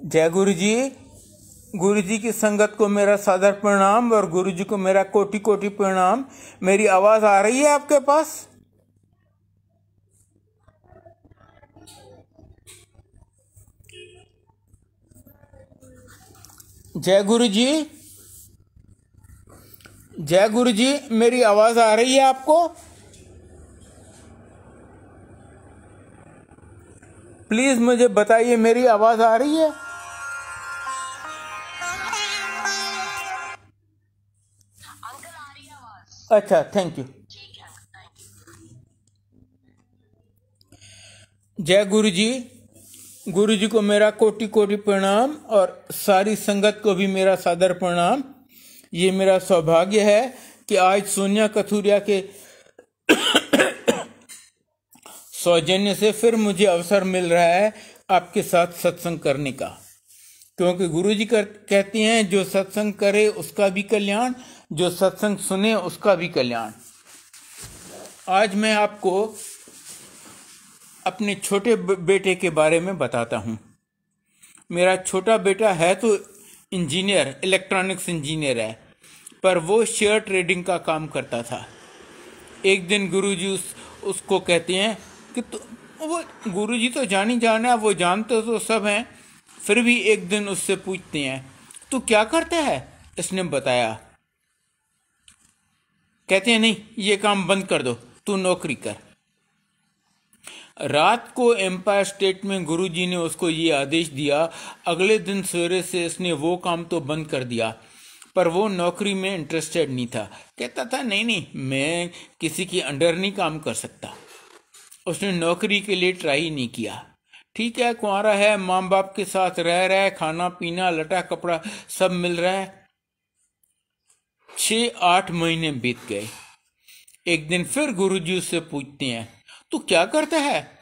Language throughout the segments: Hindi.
जय गुरु जी। गुरु जी की संगत को मेरा सादर प्रणाम और गुरु जी को मेरा कोटि कोटि प्रणाम। मेरी आवाज आ रही है आपके पास? जय गुरु जी। जय गुरु जी, मेरी आवाज आ रही है आपको? प्लीज मुझे बताइए, मेरी आवाज आ रही है? अच्छा, थैंक यू। जय गुरु जी। गुरु जी को मेरा कोटि कोटि प्रणाम और सारी संगत को भी मेरा सादर प्रणाम। ये मेरा सौभाग्य है कि आज सोनिया कथूरिया के सौजन्य से फिर मुझे अवसर मिल रहा है आपके साथ सत्संग करने का, क्योंकि गुरु जी कहती हैं जो सत्संग करे उसका भी कल्याण, जो सत्संग सुने उसका भी कल्याण। आज मैं आपको अपने छोटे बेटे के बारे में बताता हूं। मेरा छोटा बेटा है तो इंजीनियर, इलेक्ट्रॉनिक्स इंजीनियर है, पर वो शेयर ट्रेडिंग का काम करता था। एक दिन गुरुजी उसको कहते हैं कि वो गुरुजी तो जानी जाना है, वो जानते तो सब हैं, फिर भी एक दिन उससे पूछते हैं तू क्या करता है? इसने बताया। कहते हैं नहीं, ये काम बंद कर दो, तू नौकरी कर। रात को एम्पायर स्टेट में गुरुजी ने उसको ये आदेश दिया। अगले दिन सवेरे से इसने वो काम तो बंद कर दिया, पर वो नौकरी में इंटरेस्टेड नहीं था। कहता था नहीं, मैं किसी के अंडर नहीं काम कर सकता। उसने नौकरी के लिए ट्राई नहीं किया। ठीक है, कुंवारा है, माँ बाप के साथ रह रहा है, खाना पीना लटा कपड़ा सब मिल रहा है। 6-8 महीने बीत गए। एक दिन फिर गुरुजी उससे पूछते हैं तू क्या करता है?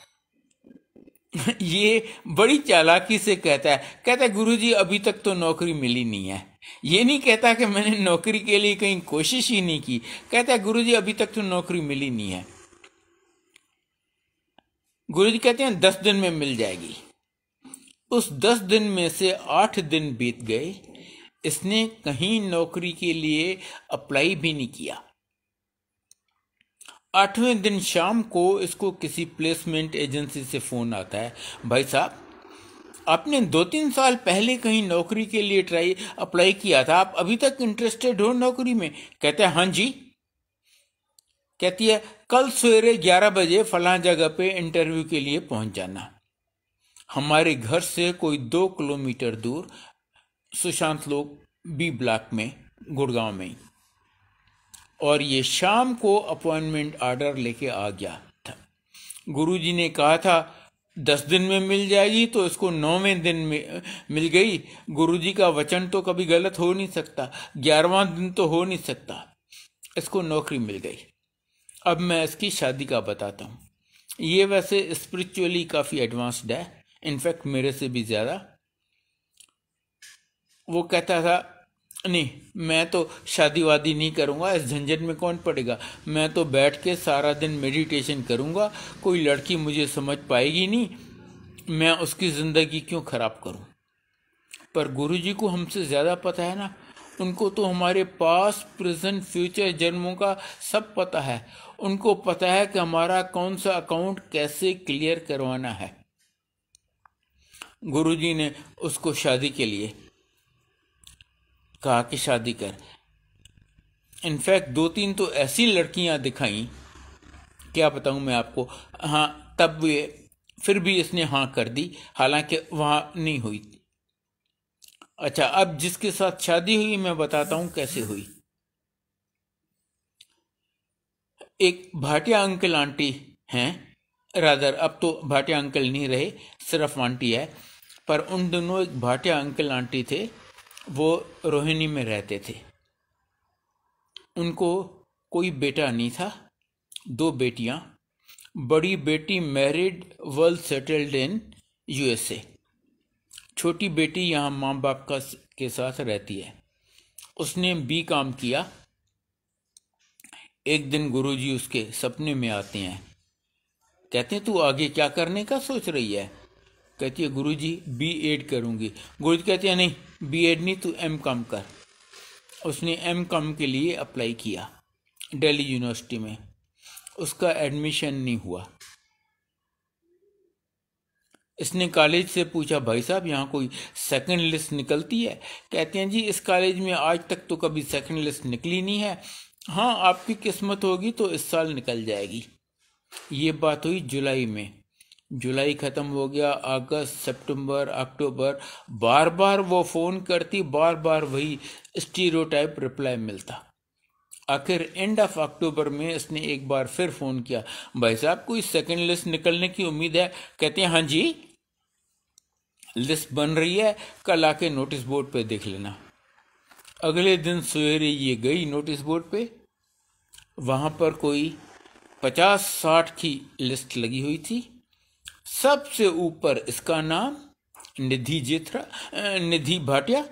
ये बड़ी चालाकी से कहता है गुरुजी अभी तक तो नौकरी मिली नहीं है। ये नहीं कहता कि मैंने नौकरी के लिए कहीं कोशिश ही नहीं की, कहता है गुरुजी अभी तक तो नौकरी मिली नहीं है। गुरुजी कहते हैं 10 दिन में मिल जाएगी। उस 10 दिन में से 8 दिन बीत गए, इसने कहीं नौकरी के लिए अप्लाई भी नहीं किया। 8वें दिन शाम को इसको किसी प्लेसमेंट एजेंसी से फोन आता है, भाई साहब आपने 2-3 साल पहले कहीं नौकरी के लिए अप्लाई किया था, आप अभी तक इंटरेस्टेड हो नौकरी में? कहता है हाँ जी। कहती है कल सवेरे 11 बजे फलां जगह पे इंटरव्यू के लिए पहुंच जाना। हमारे घर से कोई 2 किलोमीटर दूर सुशांत लोक बी ब्लॉक में, गुड़गांव में। और ये शाम को अपॉइंटमेंट ऑर्डर लेके आ गया था। गुरुजी ने कहा था 10 दिन में मिल जाएगी, तो इसको 9वें दिन में मिल गई। गुरुजी का वचन तो कभी गलत हो नहीं सकता, 11वां दिन तो हो नहीं सकता। इसको नौकरी मिल गई। अब मैं इसकी शादी का बताता हूँ। ये वैसे स्पिरिचुअली काफी एडवांस्ड है, इनफैक्ट मेरे से भी ज्यादा। वो कहता था नहीं, मैं तो शादी वादी नहीं करूंगा, इस झंझट में कौन पड़ेगा, मैं तो बैठ के सारा दिन मेडिटेशन करूंगा, कोई लड़की मुझे समझ पाएगी नहीं, मैं उसकी जिंदगी क्यों खराब करूं। पर गुरुजी को हमसे ज्यादा पता है ना, उनको तो हमारे पास प्रेजेंट फ्यूचर जन्मों का सब पता है। उनको पता है कि हमारा कौन सा अकाउंट कैसे क्लियर करवाना है। गुरुजी ने उसको शादी के लिए कहा कि शादी कर। इनफैक्ट 2-3 तो ऐसी लड़कियां दिखाई, क्या बताऊं मैं आपको। हाँ, तब फिर भी इसने हाँ कर दी, हालांकि वहां नहीं हुई। अच्छा, अब जिसके साथ शादी हुई मैं बताता हूं कैसे हुई। एक भाटिया अंकल आंटी हैं, रादर अब तो भाटिया अंकल नहीं रहे, सिर्फ आंटी है। पर उन दोनों एक भाटिया अंकल आंटी थे, वो रोहिणी में रहते थे। उनको कोई बेटा नहीं था, 2 बेटियां। बड़ी बेटी married, well settled in USA. छोटी बेटी यहाँ माँ बाप के साथ रहती है। उसने B.Com किया। एक दिन गुरुजी उसके सपने में आते हैं, कहते हैं तू आगे क्या करने का सोच रही है? कहती है गुरुजी B.Ed करूँगी। गुरुजी कहते हैं नहीं B.Ed नहीं, तू M.Com कर। उसने M.Com के लिए अप्लाई किया दिल्ली यूनिवर्सिटी में, उसका एडमिशन नहीं हुआ। इसने कॉलेज से पूछा भाई साहब यहाँ कोई सेकंड लिस्ट निकलती है? कहते हैं जी इस कॉलेज में आज तक तो कभी सेकंड लिस्ट निकली नहीं है, हाँ आपकी किस्मत होगी तो इस साल निकल जाएगी। ये बात हुई जुलाई में, जुलाई खत्म हो गया, अगस्त, सितंबर, अक्टूबर, बार बार वो फोन करती, बार बार वही स्टीरियोटाइप रिप्लाई मिलता। आखिर एंड ऑफ अक्टूबर में इसने एक बार फिर फोन किया, भाई साहब कोई सेकंड लिस्ट निकलने की उम्मीद है? कहते हैं हाँ जी लिस्ट बन रही है, कल आके नोटिस बोर्ड पे देख लेना। अगले दिन सवेरे ये गई नोटिस बोर्ड पे, वहां पर कोई 50-60 की लिस्ट लगी हुई थी। सबसे ऊपर इसका नाम निधि भाटिया,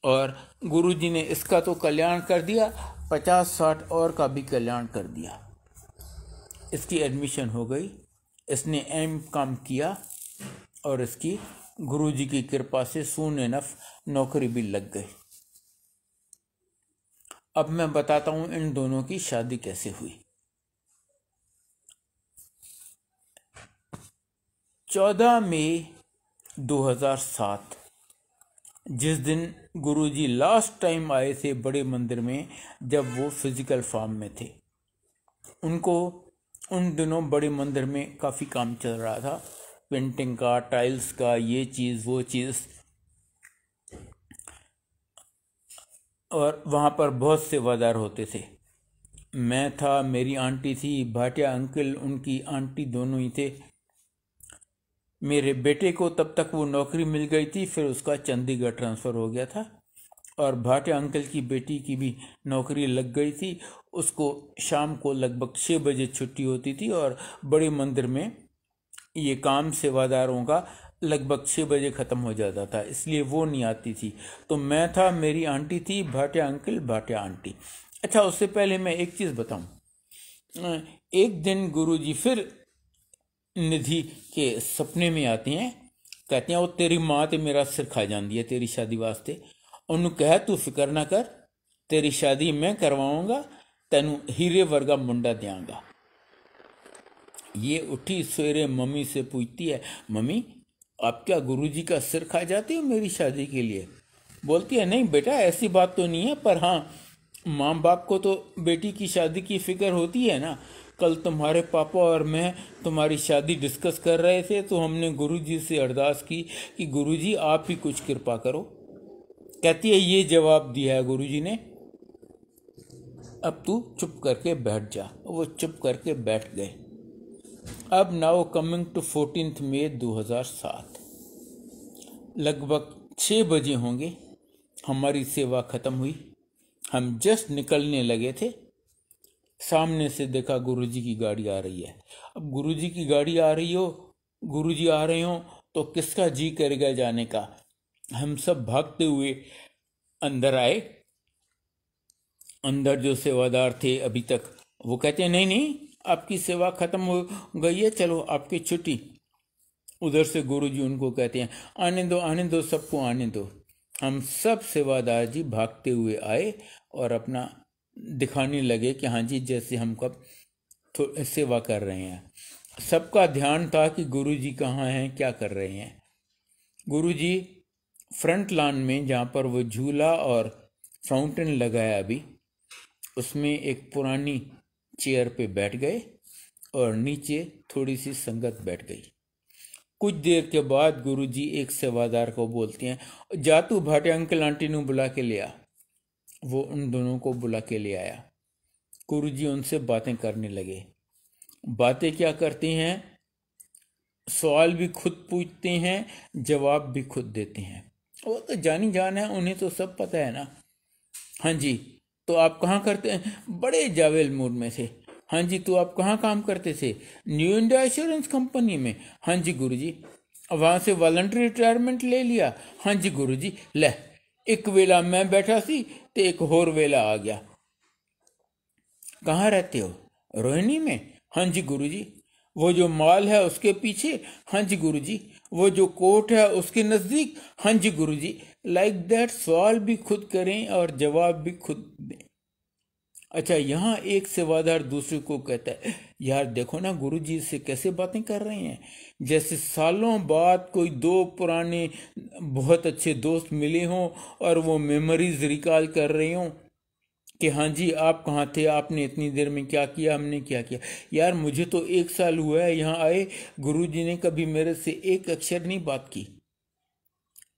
और गुरुजी ने इसका तो कल्याण कर दिया, 50-60 और का भी कल्याण कर दिया। इसकी एडमिशन हो गई, इसने M.Com किया और इसकी गुरुजी की कृपा से सून इनफ नौकरी भी लग गई। अब मैं बताता हूं इन दोनों की शादी कैसे हुई। 14 मई 2007, जिस दिन गुरुजी लास्ट टाइम आए थे बड़े मंदिर में, जब वो फिजिकल फॉर्म में थे, उनको उन दिनों बड़े मंदिर में काफ़ी काम चल रहा था, पेंटिंग का, टाइल्स का, ये चीज़ वो चीज़, और वहाँ पर बहुत सेवादार होते थे। मैं था, मेरी आंटी थी, भाटिया अंकल उनकी आंटी दोनों ही थे। मेरे बेटे को तब तक वो नौकरी मिल गई थी, फिर उसका चंडीगढ़ ट्रांसफ़र हो गया था, और भाटिया अंकल की बेटी की भी नौकरी लग गई थी। उसको शाम को लगभग 6 बजे छुट्टी होती थी, और बड़े मंदिर में ये काम सेवादारों का लगभग 6 बजे ख़त्म हो जाता था, इसलिए वो नहीं आती थी। तो मैं था, मेरी आंटी थी, भाटिया अंकल, भाटिया आंटी। अच्छा, उससे पहले मैं एक चीज़ बताऊं। एक दिन गुरुजी फिर निधि के सपने में आते हैं, कहते हैं वो तेरी माँ ते मेरा सिर खा जाती है तेरी शादी वास्ते। उन्होंने कहा तू फिक्र ना कर, तेरी शादी मैं करवाऊंगा, तेनू हीरे वर्गा मुंडा देंगा। ये उठी सवेरे मम्मी से पूछती है, मम्मी आप क्या गुरुजी का सिर खा जाती हो मेरी शादी के लिए? बोलती है नहीं बेटा ऐसी बात तो नहीं है, पर हाँ माँ बाप को तो बेटी की शादी की फिक्र होती है ना। कल तुम्हारे पापा और मैं तुम्हारी शादी डिस्कस कर रहे थे, तो हमने गुरुजी से अरदास की कि गुरुजी आप ही कुछ कृपा करो। कहती है ये जवाब दिया है गुरुजी ने, अब तू चुप करके बैठ जा। वो चुप करके बैठ गए। अब नाउ कमिंग टू 14 मई 2007, लगभग 6 बजे होंगे, हमारी सेवा खत्म हुई। हम जस्ट निकलने लगे थे, सामने से देखा गुरुजी की गाड़ी आ रही है। अब गुरुजी की गाड़ी आ रही हो, गुरुजी आ रहे हो, तो किसका जी करेगा जाने का। हम सब भागते हुए अंदर आए। अंदर जो सेवादार थे अभी तक, वो कहते हैं नहीं नहीं आपकी सेवा खत्म हो गई है, चलो आपकी छुट्टी। उधर से गुरुजी उनको कहते हैं आने दो सबको आने दो। हम सब सेवादार जी भागते हुए आए और अपना दिखाने लगे कि हाँ जी जैसे हम कब सेवा कर रहे हैं। सबका ध्यान था कि गुरुजी कहाँ हैं, क्या कर रहे हैं। गुरुजी फ्रंट लॉन में, जहाँ पर वो झूला और फाउंटेन लगा है अभी, उसमें एक पुरानी चेयर पे बैठ गए और नीचे थोड़ी सी संगत बैठ गई। कुछ देर के बाद गुरुजी एक सेवादार को बोलते हैं जा तू भाटिया अंकल आंटी नू बुला के ले आ। वो उन दोनों को बुला के ले आया। गुरुजी उनसे बातें करने लगे। बातें क्या करते हैं, सवाल भी खुद पूछते हैं, जवाब भी खुद देते हैं। वो तो जानी जान है, उन्हें तो सब पता है ना। हाँ जी तो आप कहाँ करते हैं? बड़े जावेल मूड में थे। हाँ जी तो आप कहाँ काम करते थे? न्यू इंडिया इंश्योरेंस कंपनी में। हाँ जी गुरुजी। वहाँ से वॉलंटरी रिटायरमेंट ले लिया। हाँ जी गुरुजी। ले एक वेला मैं बैठा सी तो एक होर वेला आ गया। कहाँ रहते हो? रोहिणी में। हाँ जी गुरुजी। वो जो माल है उसके पीछे, हाँ जी गुरुजी। वो जो कोट है उसके नजदीक, हाँ जी गुरुजी। लाइक दैट सवाल भी खुद करें और जवाब भी खुद दें। अच्छा, यहाँ एक सेवादार दूसरे को कहता है, यार देखो ना गुरुजी से कैसे बातें कर रहे हैं, जैसे सालों बाद कोई दो पुराने बहुत अच्छे दोस्त मिले हों और वो मेमोरीज रिकॉल कर रहे हों कि हाँ जी आप कहाँ थे, आपने इतनी देर में क्या किया, हमने क्या किया। यार मुझे तो 1 साल हुआ है यहाँ आए, गुरुजी ने कभी मेरे से एक अक्षर नहीं बात की।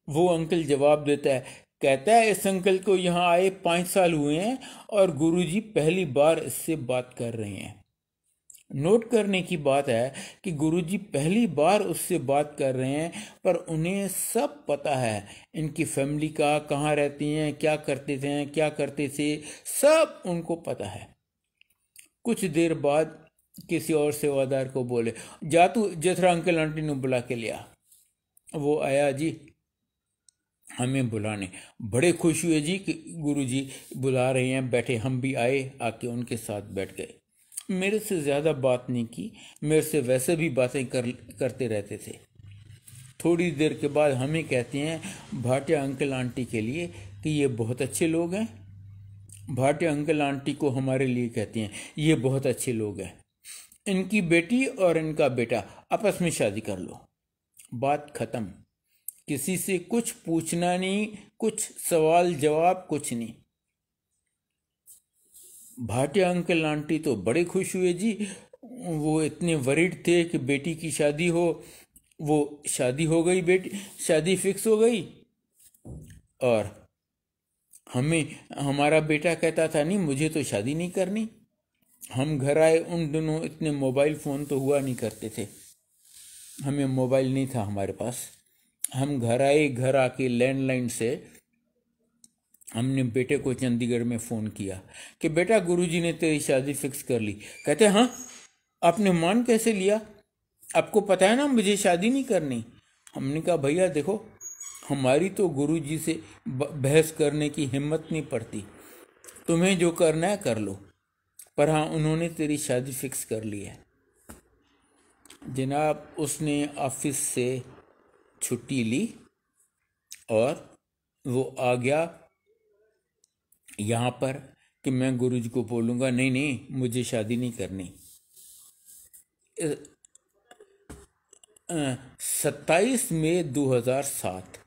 वो अंकल जवाब देता है, कहता है इस अंकल को यहाँ आए 5 साल हुए हैं और गुरुजी पहली बार इससे बात कर रहे हैं। नोट करने की बात है कि गुरुजी पहली बार उससे बात कर रहे हैं, पर उन्हें सब पता है इनकी फैमिली का, कहाँ रहती हैं, क्या करते थे, सब उनको पता है। कुछ देर बाद किसी और सेवादार को बोले, जा तू जथरा अंकल आंटी ने बुला के लिया। वो आया जी हमें बुलाने, बड़े खुश हुए जी कि गुरुजी बुला रहे हैं, बैठे। हम भी आए, आके उनके साथ बैठ गए। मेरे से ज़्यादा बात नहीं की, मेरे से वैसे भी बातें करते रहते थे। थोड़ी देर के बाद हमें कहते हैं भाटिया अंकल आंटी के लिए कि ये बहुत अच्छे लोग हैं। भाटिया अंकल आंटी को हमारे लिए कहते हैं, ये बहुत अच्छे लोग हैं, इनकी बेटी और इनका बेटा आपस में शादी कर लो, बात खत्म। किसी से कुछ पूछना नहीं, कुछ सवाल जवाब कुछ नहीं। भाटिया अंकल आंटी तो बड़े खुश हुए जी, वो इतने वरीड थे कि बेटी की शादी हो, वो शादी हो गई, बेटी शादी फिक्स हो गई। और हमारा बेटा कहता था, नहीं मुझे तो शादी नहीं करनी। हम घर आए, उन दिनों इतने मोबाइल फ़ोन तो हुआ नहीं करते थे, हमें मोबाइल नहीं था हमारे पास। हम घर आए, घर आके लैंडलाइन से हमने बेटे को चंडीगढ़ में फ़ोन किया कि बेटा गुरुजी ने तेरी शादी फिक्स कर ली। कहते हाँ, आपने मान कैसे लिया, आपको पता है ना मुझे शादी नहीं करनी। हमने कहा भैया देखो, हमारी तो गुरुजी से बहस करने की हिम्मत नहीं पड़ती, तुम्हें जो करना है कर लो, पर हाँ उन्होंने तेरी शादी फिक्स कर ली है। जनाब उसने ऑफिस से छुट्टी ली और वो आ गया यहाँ पर कि मैं गुरुजी को बोलूँगा, नहीं नहीं मुझे शादी नहीं करनी। 27 मई 2007,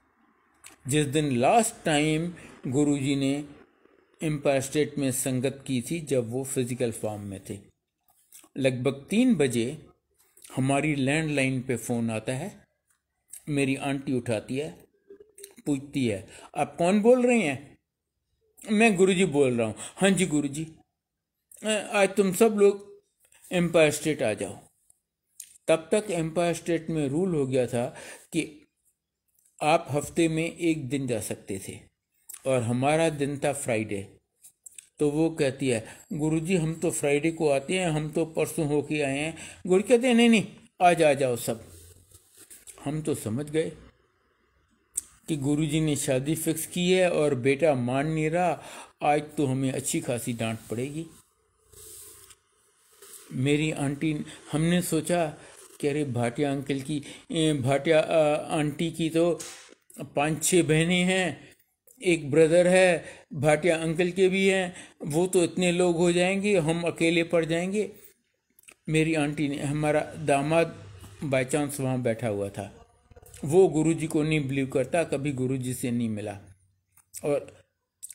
जिस दिन लास्ट टाइम गुरुजी ने एम्पायर स्टेट में संगत की थी, जब वो फिजिकल फॉर्म में थे। लगभग 3 बजे हमारी लैंडलाइन पे फ़ोन आता है। मेरी आंटी उठाती है, पूछती है आप कौन बोल रहे हैं। मैं गुरुजी बोल रहा हूँ। हाँ जी गुरुजी, आज तुम सब लोग एम्पायर स्टेट आ जाओ। तब तक एम्पायर स्टेट में रूल हो गया था कि आप हफ्ते में 1 दिन जा सकते थे, और हमारा दिन था फ्राइडे। तो वो कहती है, गुरुजी हम तो फ्राइडे को आते हैं, हम तो परसों होके आए हैं। गुरु कहते हैं नहीं नहीं आज आ जाओ सब। हम तो समझ गए कि गुरुजी ने शादी फिक्स की है और बेटा मान नहीं रहा, आज तो हमें अच्छी खासी डांट पड़ेगी। मेरी आंटी, हमने सोचा कि अरे भाटिया अंकल की, भाटिया आंटी की तो 5-6 बहनें हैं, एक ब्रदर है, भाटिया अंकल के भी हैं, वो तो इतने लोग हो जाएंगे, हम अकेले पड़ जाएंगे। मेरी आंटी ने, हमारा दामाद बाय चांस वहाँ बैठा हुआ था, वो गुरुजी को नहीं बिलीव करता, कभी गुरुजी से नहीं मिला, और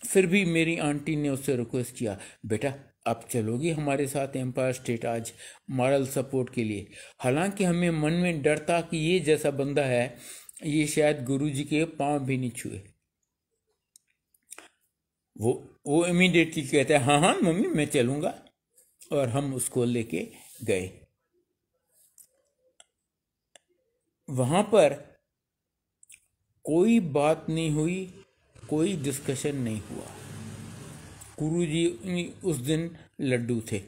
फिर भी मेरी आंटी ने उससे रिक्वेस्ट किया, बेटा आप चलोगी हमारे साथ एम्पायर स्टेट आज मॉरल सपोर्ट के लिए। हालांकि हमें मन में डर था कि ये जैसा बंदा है, ये शायद गुरुजी के पांव भी नहीं छुए। वो इमीडिएटली कहता है, हाँ हाँ मम्मी मैं चलूँगा, और हम उसको लेके गए। वहाँ पर कोई बात नहीं हुई, कोई डिस्कशन नहीं हुआ। गुरुजी उस दिन लड्डू थे,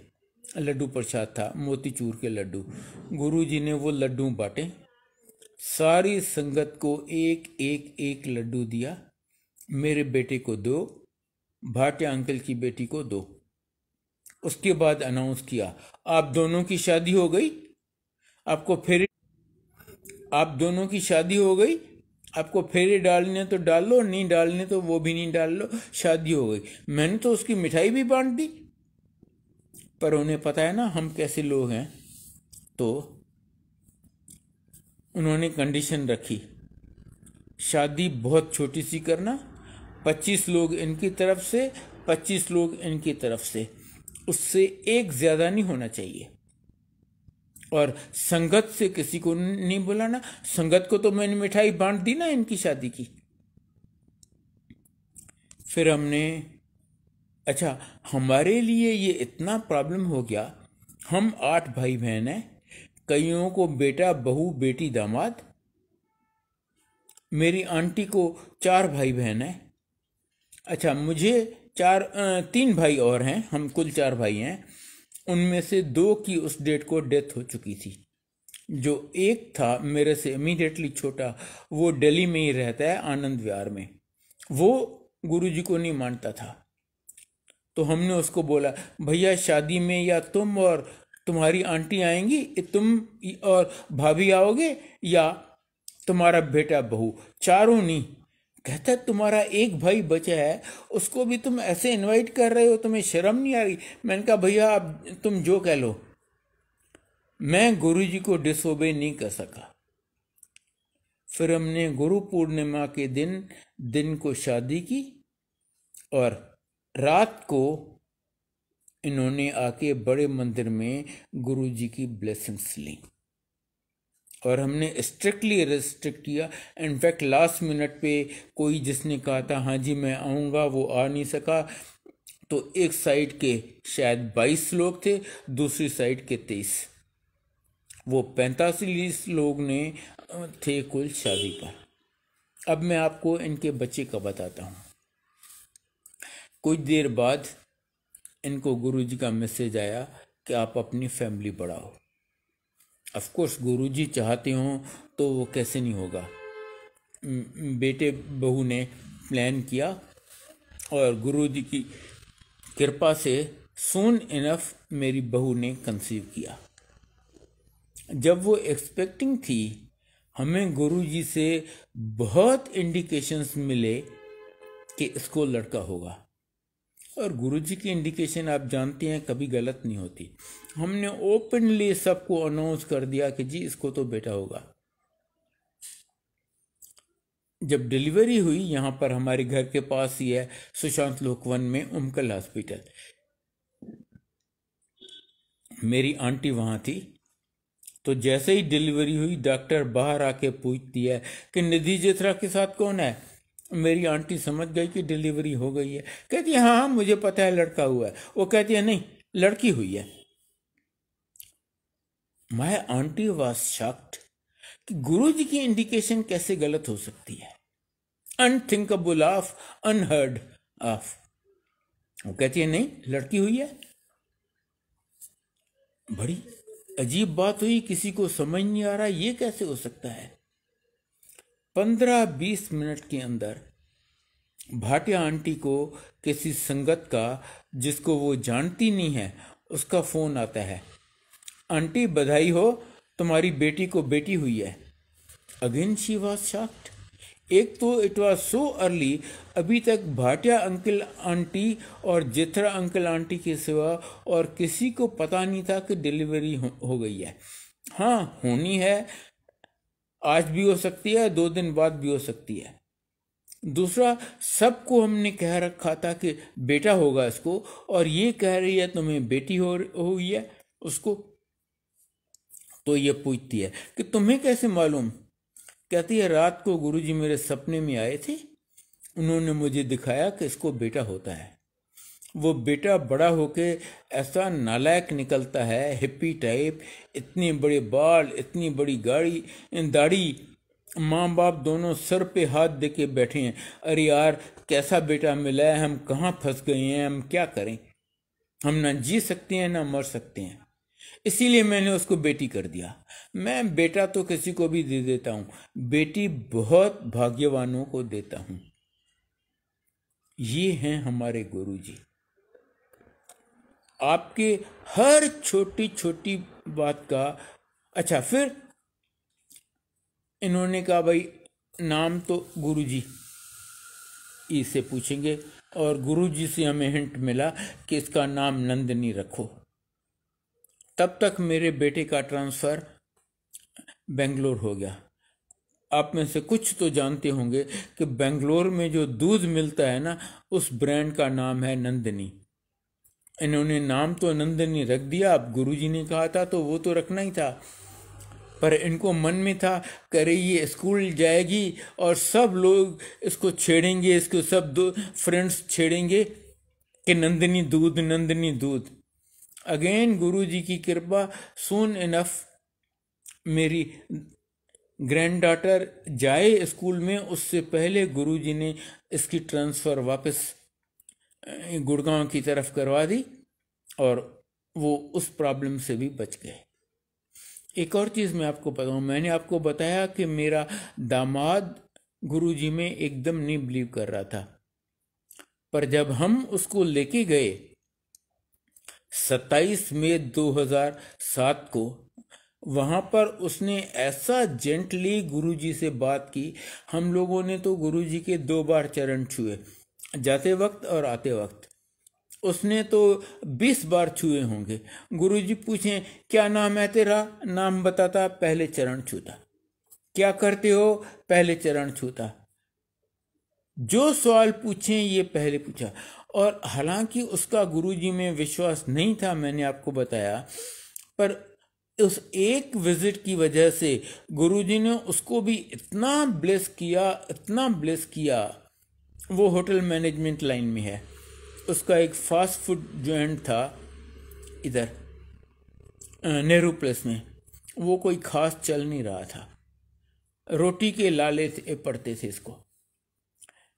लड्डू प्रसाद था, मोतीचूर के लड्डू। गुरुजी ने वो लड्डू बांटे, सारी संगत को एक एक एक लड्डू दिया। मेरे बेटे को 2, भाटिया अंकल की बेटी को 2। उसके बाद अनाउंस किया, आप दोनों की शादी हो गई। आपको फेरे, आप दोनों की शादी हो गई, आपको फेरे डालने तो डाल लो, नहीं डालने तो वो भी नहीं डाल लो, शादी हो गई। मैंने तो उसकी मिठाई भी बांट दी। पर उन्हें पता है ना हम कैसे लोग हैं, तो उन्होंने कंडीशन रखी, शादी बहुत छोटी सी करना, 25 लोग इनकी तरफ से, 25 लोग इनकी तरफ से, उससे एक ज्यादा नहीं होना चाहिए। और संगत से किसी को नहीं बुलाना। संगत को तो मैंने मिठाई बांट दी ना इनकी शादी की। फिर हमने, अच्छा, हमारे लिए ये इतना प्रॉब्लम हो गया, हम 8 भाई बहन हैं, कईयों को बेटा बहू बेटी दामाद, मेरी आंटी को 4 भाई बहन हैं। अच्छा, मुझे 3 भाई और हैं, हम कुल 4 भाई हैं। उनमें से 2 की उस डेट को डेथ हो चुकी थी। जो एक था मेरे से इमीडिएटली छोटा, वो दिल्ली में ही रहता है, आनंद विहार में। वो गुरुजी को नहीं मानता था। तो हमने उसको बोला, भैया शादी में या तुम और तुम्हारी आंटी आएंगी, तुम और भाभी आओगे, या तुम्हारा बेटा बहू, चारों नहीं। कहता तुम्हारा एक भाई बचा है, उसको भी तुम ऐसे इनवाइट कर रहे हो, तुम्हें शर्म नहीं आ रही? मैंने कहा भैया अब तुम जो कह लो, मैं गुरुजी को डिसोबे नहीं कर सका। फिर हमने गुरु पूर्णिमा के दिन को शादी की, और रात को इन्होंने आके बड़े मंदिर में गुरुजी की ब्लेसिंग्स ली। और हमने स्ट्रिक्टली रेस्ट्रिक्ट किया। इनफैक्ट लास्ट मिनट पे कोई जिसने कहा था हाँ जी मैं आऊँगा, वो आ नहीं सका। तो एक साइड के शायद 22 लोग थे, दूसरी साइड के 23, वो 45 लोग ने थे कुल शादी पर। अब मैं आपको इनके बच्चे का बताता हूँ। कुछ देर बाद इनको गुरुजी का मैसेज आया कि आप अपनी फैमिली बढ़ाओ। ऑफ कोर्स गुरुजी चाहते हों तो वो कैसे नहीं होगा। बेटे बहू ने प्लान किया, और गुरुजी की कृपा से सून इनफ मेरी बहू ने कंसीव किया। जब वो एक्सपेक्टिंग थी, हमें गुरुजी से बहुत इंडिकेशंस मिले कि इसको लड़का होगा। और गुरुजी की इंडिकेशन आप जानते हैं कभी गलत नहीं होती। हमने ओपनली सबको अनाउंस कर दिया कि जी इसको तो बेटा होगा। जब डिलीवरी हुई, यहाँ पर हमारे घर के पास ही है, सुशांत लोकवन में उमकल हॉस्पिटल, मेरी आंटी वहाँ थी। तो जैसे ही डिलीवरी हुई, डॉक्टर बाहर आके पूछती है कि निधि जेथरा के साथ कौन है। मेरी आंटी समझ गई कि डिलीवरी हो गई है। कहती है हाँ हाँ मुझे पता है लड़का हुआ है। वो कहती है नहीं, लड़की हुई है। माय आंटी वाज शॉक्ड कि गुरुजी की इंडिकेशन कैसे गलत हो सकती है। Unthinkable of, unheard of. वो कहती है नहीं, लड़की हुई है। बड़ी अजीब बात हुई, किसी को समझ नहीं आ रहा ये कैसे हो सकता है। 15-20 मिनट के अंदर भाटिया आंटी को किसी संगत का, जिसको वो जानती नहीं है, उसका फोन आता है, आंटी बधाई हो, तुम्हारी बेटी को बेटी हुई है। Again she was shocked. एक तो इट वॉज सो अर्ली, अभी तक भाटिया अंकल आंटी और जेथरा अंकल आंटी के सिवा और किसी को पता नहीं था कि डिलीवरी हो गई है। हाँ होनी है, आज भी हो सकती है, 2 दिन बाद भी हो सकती है। दूसरा, सबको हमने कह रखा था कि बेटा होगा इसको, और ये कह रही है तुम्हें बेटी हुई है उसको। तो ये पूछती है कि तुम्हें कैसे मालूम। कहती है रात को गुरुजी मेरे सपने में आए थे, उन्होंने मुझे दिखाया कि इसको बेटा होता है। वो बेटा बड़ा होके ऐसा नालायक निकलता है, हिप्पी टाइप, इतने बड़े बाल, इतनी बड़ी दाढ़ी, माँ बाप दोनों सर पे हाथ दे के बैठे हैं। अरे यार कैसा बेटा मिला है, हम कहाँ फंस गए हैं, हम क्या करें, हम ना जी सकते हैं ना मर सकते हैं। इसीलिए मैंने उसको बेटी कर दिया। मैं बेटा तो किसी को भी दे देता हूँ, बेटी बहुत भाग्यवानों को देता हूँ। ये हैं हमारे गुरुजी। आपके हर छोटी छोटी बात का अच्छा, फिर इन्होंने कहा भाई नाम तो गुरुजी ई से पूछेंगे, और गुरुजी से हमें हिंट मिला कि इसका नाम नंदनी रखो। तब तक मेरे बेटे का ट्रांसफ़र बेंगलोर हो गया। आप में से कुछ तो जानते होंगे कि बेंगलोर में जो दूध मिलता है ना, उस ब्रांड का नाम है नंदनी। इन्होंने नाम तो नंदनी रख दिया, अब गुरुजी ने कहा था तो वो तो रखना ही था, पर इनको मन में था करे ये स्कूल जाएगी और सब लोग इसको छेड़ेंगे, इसको सब दो फ्रेंड्स छेड़ेंगे कि नंदनी दूध, नंदनी दूध। अगेन गुरुजी की कृपा, सून इनफ मेरी ग्रैंड डॉटर जाए स्कूल में, उससे पहले गुरुजी ने इसकी ट्रांसफ़र वापस गुड़गांव की तरफ करवा दी और वो उस प्रॉब्लम से भी बच गए। एक और चीज़ मैं आपको बताऊं, मैंने आपको बताया कि मेरा दामाद गुरुजी में एकदम नहीं बिलीव कर रहा था, पर जब हम उसको लेके गए 27 मई 2007 को, वहाँ पर उसने ऐसा जेंटली गुरुजी से बात की। हम लोगों ने तो गुरुजी के 2 बार चरण छुए, जाते वक्त और आते वक्त। उसने तो 20 बार छुए होंगे। गुरुजी पूछें क्या नाम है तेरा, नाम बताता, पहले चरण छूता। क्या करते हो, पहले चरण छूता। जो सवाल पूछें ये पहले पूछा। और हालांकि उसका गुरुजी में विश्वास नहीं था, मैंने आपको बताया, पर उस एक विजिट की वजह से गुरुजी ने उसको भी इतना ब्लेस किया, इतना ब्लेस किया। वो होटल मैनेजमेंट लाइन में है, उसका एक फास्ट फूड जॉइंट था इधर नेहरू प्लेस में, वो कोई खास चल नहीं रहा था, रोटी के लाले पड़ते थे इसको।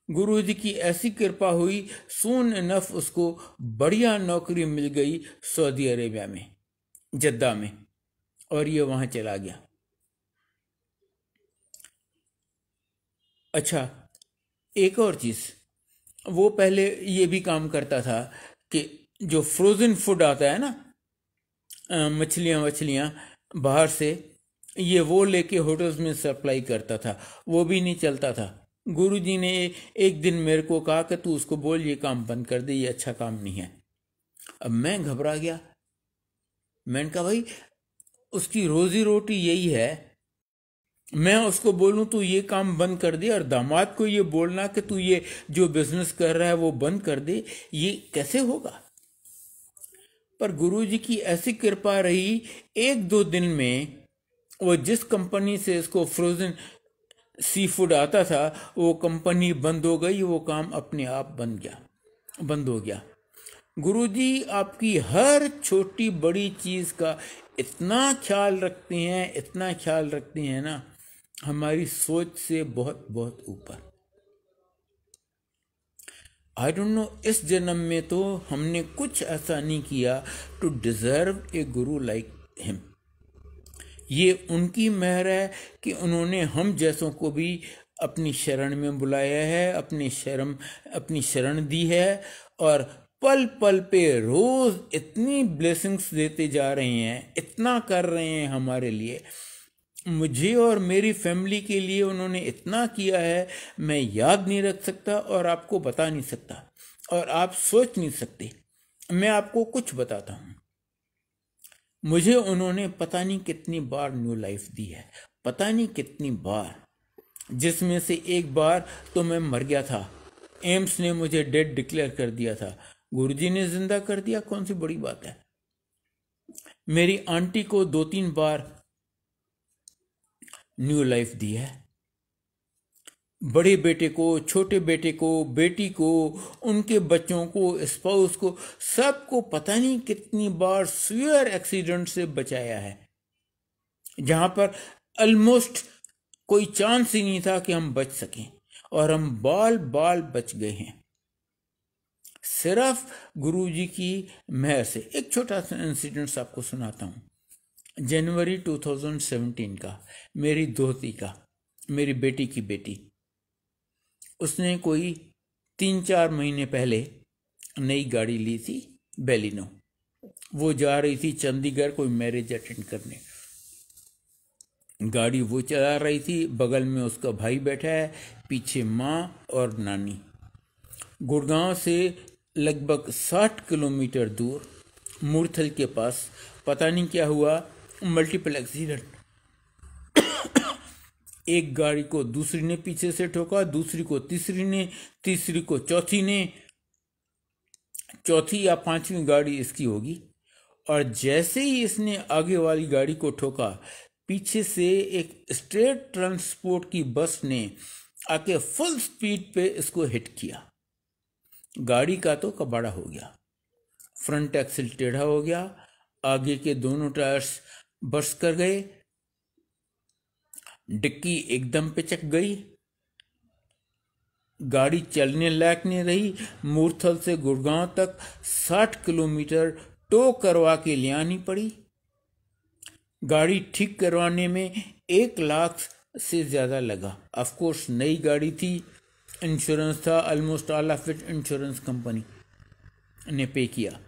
गुरुजी की ऐसी कृपा हुई, सून इनफ उसको बढ़िया नौकरी मिल गई सऊदी अरेबिया में, जद्दा में, और ये वहां चला गया। अच्छा, एक और चीज, वो पहले ये भी काम करता था कि जो फ्रोजन फूड आता है ना, मछलियाँ बाहर से, ये वो लेके होटल्स में सप्लाई करता था, वो भी नहीं चलता था। गुरुजी ने एक दिन मेरे को कहा कि तू उसको बोल ये काम बंद कर दे, ये अच्छा काम नहीं है। अब मैं घबरा गया, मैंने कहा भाई उसकी रोजी रोटी यही है, मैं उसको बोलूं तू ये काम बंद कर दे, और दामाद को ये बोलना कि तू ये जो बिजनेस कर रहा है वो बंद कर दे, ये कैसे होगा। पर गुरुजी की ऐसी कृपा रही, 1-2 दिन में वो जिस कंपनी से इसको फ्रोजन सी फूड आता था, वो कंपनी बंद हो गई, वो काम अपने आप बंद हो गया। गुरुजी आपकी हर छोटी बड़ी चीज का इतना ख्याल रखते हैं, इतना ख्याल रखते हैं ना, हमारी सोच से बहुत बहुत ऊपर। आई डोंट नो, इस जन्म में तो हमने कुछ ऐसा नहीं किया to deserve A Guru like him. ये उनकी मेहर है कि उन्होंने हम जैसों को भी अपनी शरण में बुलाया है, अपनी शरण दी है, और पल पल पे रोज इतनी ब्लेसिंग्स देते जा रहे हैं, इतना कर रहे हैं हमारे लिए। मुझे और मेरी फैमिली के लिए उन्होंने इतना किया है, मैं याद नहीं रख सकता और आपको बता नहीं सकता, और आप सोच नहीं सकते। मैं आपको कुछ बताता हूँ, मुझे उन्होंने पता नहीं कितनी बार न्यू लाइफ दी है, पता नहीं कितनी बार, जिसमें से एक बार तो मैं मर गया था, एम्स ने मुझे डेड डिक्लेयर कर दिया था, गुरुजी ने जिंदा कर दिया, कौन सी बड़ी बात है। मेरी आंटी को 2-3 बार न्यू लाइफ दी है, बड़े बेटे को, छोटे बेटे को, बेटी को, उनके बच्चों को, स्पाउस को, सबको पता नहीं कितनी बार सीवियर एक्सीडेंट से बचाया है, जहां पर ऑलमोस्ट कोई चांस ही नहीं था कि हम बच सकें, और हम बाल बाल बच गए हैं सिर्फ गुरुजी की मेहर से। एक छोटा सा इंसिडेंट आपको सुनाता हूं। जनवरी 2017 का, मेरी दोहती का, मेरी बेटी की बेटी, उसने कोई 3-4 महीने पहले नई गाड़ी ली थी, बेलिनो। वो जा रही थी चंडीगढ़ कोई मैरिज अटेंड करने। गाड़ी वो चला रही थी, बगल में उसका भाई बैठा है, पीछे माँ और नानी। गुड़गांव से लगभग 60 किलोमीटर दूर मूर्थल के पास पता नहीं क्या हुआ, मल्टीपल एक्सीडेंट। एक गाड़ी को दूसरी ने पीछे से ठोका, दूसरी को तीसरी ने, तीसरी को चौथी ने, चौथी या पांचवी गाड़ी इसकी होगी। और जैसे ही इसने आगे वाली गाड़ी को ठोका, पीछे से एक स्टेट ट्रांसपोर्ट की बस ने आके फुल स्पीड पे इसको हिट किया। गाड़ी का तो कबाड़ा हो गया, फ्रंट एक्सल टेढ़ा हो गया, आगे के दोनों टायर्स बर्स्ट कर गए, डिक्की एकदम पिचक गई, गाड़ी चलने लायक नहीं रही। मूर्थल से गुड़गांव तक 60 किलोमीटर टो करवा के ले आनी पड़ी। गाड़ी ठीक करवाने में 1 लाख से ज़्यादा लगा। ऑफ कोर्स नई गाड़ी थी, इंश्योरेंस था, almost all of it insurance company ने पे किया।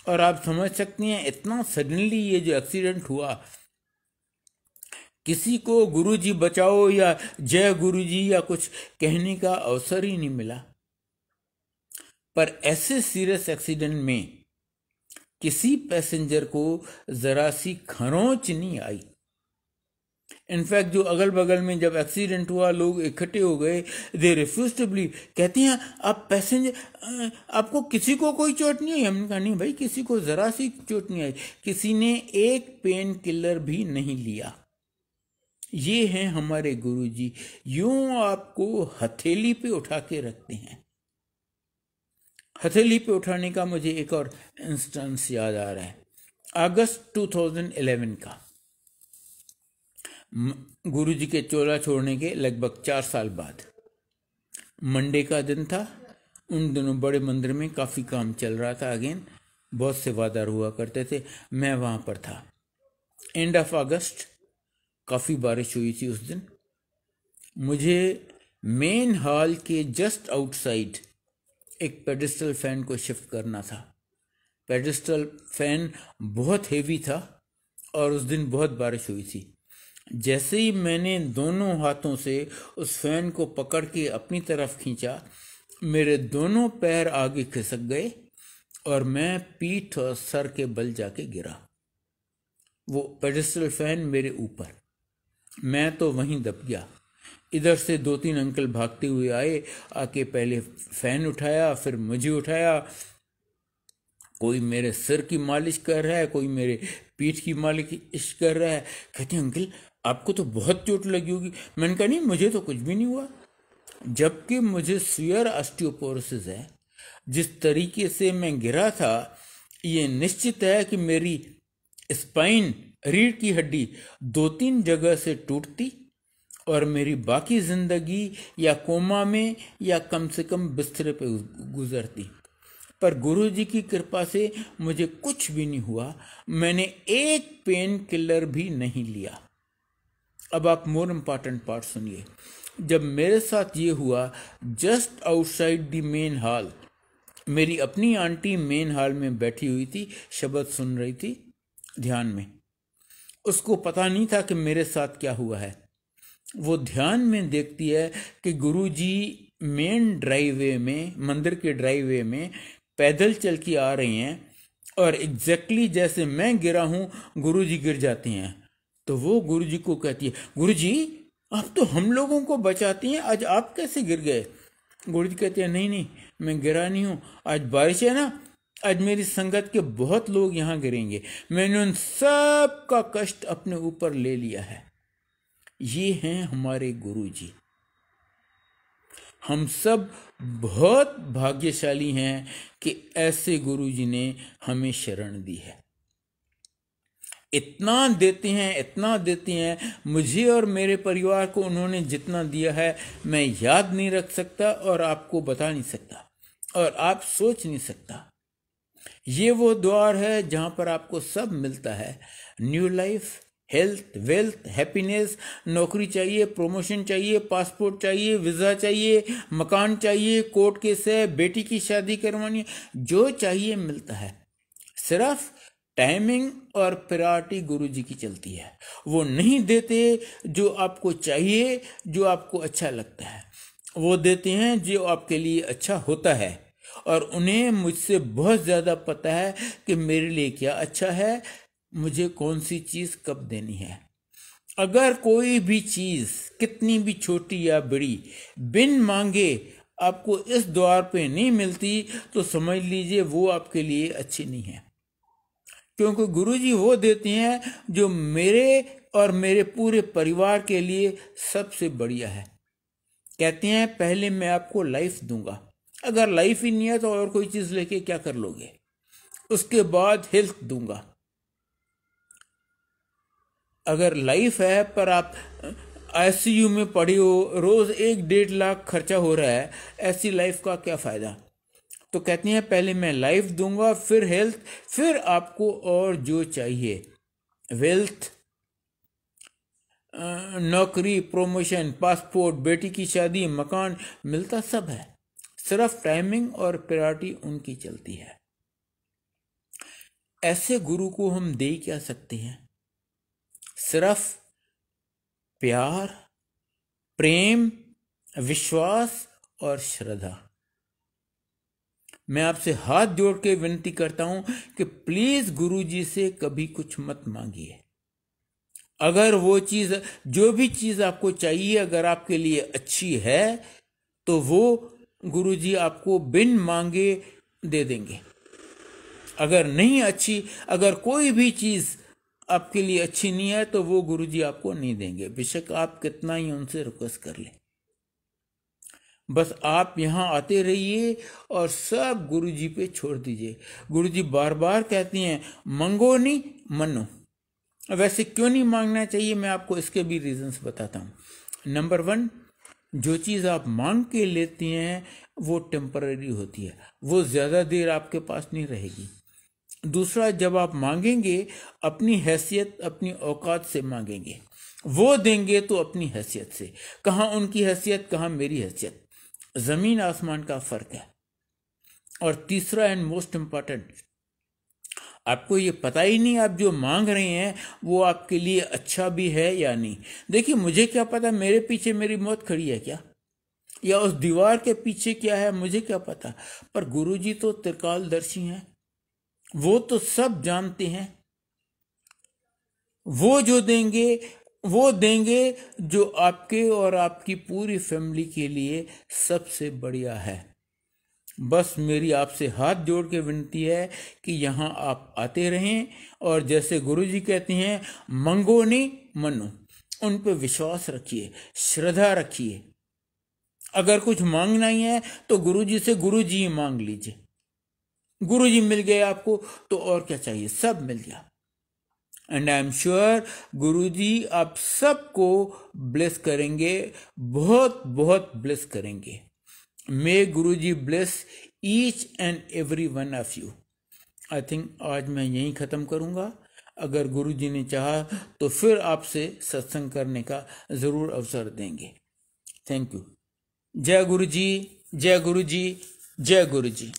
और आप समझ सकते हैं इतना सडनली ये जो एक्सीडेंट हुआ, किसी को गुरुजी बचाओ या जय गुरुजी या कुछ कहने का अवसर ही नहीं मिला। पर ऐसे सीरियस एक्सीडेंट में किसी पैसेंजर को जरा सी खरोंच नहीं आई। इनफैक्ट जो अगल बगल में जब एक्सीडेंट हुआ लोग इकट्ठे हो गए, दे रिफ्यूज टू बिलीव। कहते हैं आप पैसेंजर, आपको किसी को कोई चोट नहीं आई? हमने कहा नहीं भाई, किसी को जरा सी चोट नहीं आई। किसी ने एक पेन किलर भी नहीं लिया। ये हैं हमारे गुरुजी, यूं आपको हथेली पे उठा के रखते हैं। हथेली पे उठाने का मुझे एक और इंस्टेंस याद आ रहा है, अगस्त 2011 का। गुरुजी के चोला छोड़ने के लगभग 4 साल बाद मंडे का दिन था। उन दिनों बड़े मंदिर में काफ़ी काम चल रहा था, अगेन बहुत से वादार हुआ करते थे। मैं वहाँ पर था। एंड ऑफ अगस्त, काफ़ी बारिश हुई थी उस दिन। मुझे मेन हॉल के जस्ट आउटसाइड एक पेडिस्टल फैन को शिफ्ट करना था। पेडिस्टल फैन बहुत हेवी था और उस दिन बहुत बारिश हुई थी। जैसे ही मैंने दोनों हाथों से उस फैन को पकड़ के अपनी तरफ खींचा, मेरे दोनों पैर आगे खिसक गए और मैं पीठ और सर के बल जाके गिरा। वो पेडिस्टल फैन मेरे ऊपर, मैं तो वहीं दब गया। इधर से 2-3 अंकल भागते हुए आए, आके पहले फैन उठाया, फिर मुझे उठाया। कोई मेरे सिर की मालिश कर रहा है, कोई मेरे पीठ की मालिश कर रहा है। कहते हैं अंकल आपको तो बहुत चोट लगी होगी। मैंने कहा नहीं, मुझे तो कुछ भी नहीं हुआ, जबकि मुझे सीवियर ऑस्टियोपोरोसिस है। जिस तरीके से मैं गिरा था, ये निश्चित है कि मेरी स्पाइन, रीढ़ की हड्डी 2-3 जगह से टूटती और मेरी बाकी जिंदगी या कोमा में या कम से कम बिस्तर पे गुजरती। पर गुरुजी की कृपा से मुझे कुछ भी नहीं हुआ। मैंने एक पेन किलर भी नहीं लिया। अब आप मोर इम्पॉर्टेंट पार्ट सुनिए। जब मेरे साथ ये हुआ, just outside the main hall, मेरी अपनी आंटी मेन हॉल में बैठी हुई थी, शब्द सुन रही थी ध्यान में। उसको पता नहीं था कि मेरे साथ क्या हुआ है। वो ध्यान में देखती है कि गुरुजी मेन ड्राइवे में, मंदिर के ड्राइवे में पैदल चल के आ रही हैं और एग्जैक्टली जैसे मैं गिरा हूं गुरुजी गिर जाते हैं। तो वो गुरुजी को कहती है, गुरुजी आप तो हम लोगों को बचाती हैं, आज आप कैसे गिर गए? गुरुजी कहते हैं नहीं नहीं, मैं गिरा नहीं हूं, आज बारिश है ना, आज मेरी संगत के बहुत लोग यहाँ गिरेंगे, मैंने उन सब का कष्ट अपने ऊपर ले लिया है। ये हैं हमारे गुरुजी। हम सब बहुत भाग्यशाली हैं कि ऐसे गुरुजी ने हमें शरण दी है। इतना देते हैं, इतना देते हैं। मुझे और मेरे परिवार को उन्होंने जितना दिया है मैं याद नहीं रख सकता और आपको बता नहीं सकता और आप सोच नहीं सकता। ये वो द्वार है जहां पर आपको सब मिलता है। New life, health, wealth, happiness, नौकरी चाहिए, प्रमोशन चाहिए, पासपोर्ट चाहिए, वीज़ा चाहिए, मकान चाहिए, कोर्ट केस है, बेटी की शादी करवानी, जो चाहिए मिलता है। सिर्फ टाइमिंग और प्रायोरिटी गुरुजी की चलती है। वो नहीं देते जो आपको चाहिए, जो आपको अच्छा लगता है, वो देते हैं जो आपके लिए अच्छा होता है। और उन्हें मुझसे बहुत ज़्यादा पता है कि मेरे लिए क्या अच्छा है, मुझे कौन सी चीज़ कब देनी है। अगर कोई भी चीज़ कितनी भी छोटी या बड़ी बिन मांगे आपको इस द्वार पे नहीं मिलती तो समझ लीजिए वो आपके लिए अच्छी नहीं है, क्योंकि गुरुजी वो देते हैं जो मेरे और मेरे पूरे परिवार के लिए सबसे बढ़िया है। कहते हैं पहले मैं आपको लाइफ दूंगा, अगर लाइफ ही नहीं है तो और कोई चीज़ लेके क्या कर लोगे। उसके बाद हेल्थ दूंगा, अगर लाइफ है पर आप आईसीयू में पड़े हो, रोज 1-1.5 लाख खर्चा हो रहा है, ऐसी लाइफ का क्या फायदा। तो कहती हैं पहले मैं लाइफ दूंगा, फिर हेल्थ, फिर आपको और जो चाहिए, वेल्थ, नौकरी, प्रमोशन, पासपोर्ट, बेटी की शादी, मकान, मिलता सब है, सिर्फ टाइमिंग और प्रायोरिटी उनकी चलती है। ऐसे गुरु को हम दे क्या सकते हैं? सिर्फ प्यार, प्रेम, विश्वास और श्रद्धा। मैं आपसे हाथ जोड़ के विनती करता हूं कि प्लीज गुरुजी से कभी कुछ मत मांगिए। अगर वो चीज, जो भी चीज आपको चाहिए, अगर आपके लिए अच्छी है तो वो गुरुजी आपको बिन मांगे दे देंगे। अगर नहीं अच्छी, अगर कोई भी चीज आपके लिए अच्छी नहीं है तो वो गुरुजी आपको नहीं देंगे, बेशक आप कितना ही उनसे रिक्वेस्ट कर लें। बस आप यहाँ आते रहिए और सब गुरुजी पे छोड़ दीजिए। गुरुजी बार बार कहती हैं मंगो नहीं मनो। वैसे क्यों नहीं मांगना चाहिए, मैं आपको इसके भी रीजंस बताता हूँ। नंबर 1, जो चीज़ आप मांग के लेती हैं वो टेम्पररी होती है, वो ज़्यादा देर आपके पास नहीं रहेगी। दूसरा, जब आप मांगेंगे अपनी हैसियत, अपनी औकात से मांगेंगे, वो देंगे तो अपनी हैसियत से। कहाँ उनकी हैसियत, कहाँ मेरी हैसियत, जमीन आसमान का फर्क है। और तीसरा एंड मोस्ट इंपॉर्टेंट, आपको ये पता ही नहीं आप जो मांग रहे हैं वो आपके लिए अच्छा भी है या नहीं। देखिए मुझे क्या पता मेरे पीछे मेरी मौत खड़ी है क्या, या उस दीवार के पीछे क्या है, मुझे क्या पता। पर गुरुजी तो त्रिकालदर्शी हैं, वो तो सब जानते हैं। वो जो देंगे वो देंगे जो आपके और आपकी पूरी फैमिली के लिए सबसे बढ़िया है। बस मेरी आपसे हाथ जोड़ के विनती है कि यहाँ आप आते रहें और जैसे गुरुजी कहते हैं मंगो नहीं मनो, उन पे विश्वास रखिए, श्रद्धा रखिए। अगर कुछ मांगना ही है तो गुरुजी से गुरुजी ही मांग लीजिए। गुरुजी मिल गए आपको तो और क्या चाहिए, सब मिल गया। And I am sure Guruji आप सबको ब्लेस करेंगे, बहुत बहुत ब्लेस करेंगे। May Guruji bless each and every one of you. I think आज मैं यहीं ख़त्म करूँगा। अगर गुरुजी ने चाहा तो फिर आपसे सत्संग करने का ज़रूर अवसर देंगे। Thank you. जय गुरुजी, जय गुरुजी, जय गुरुजी।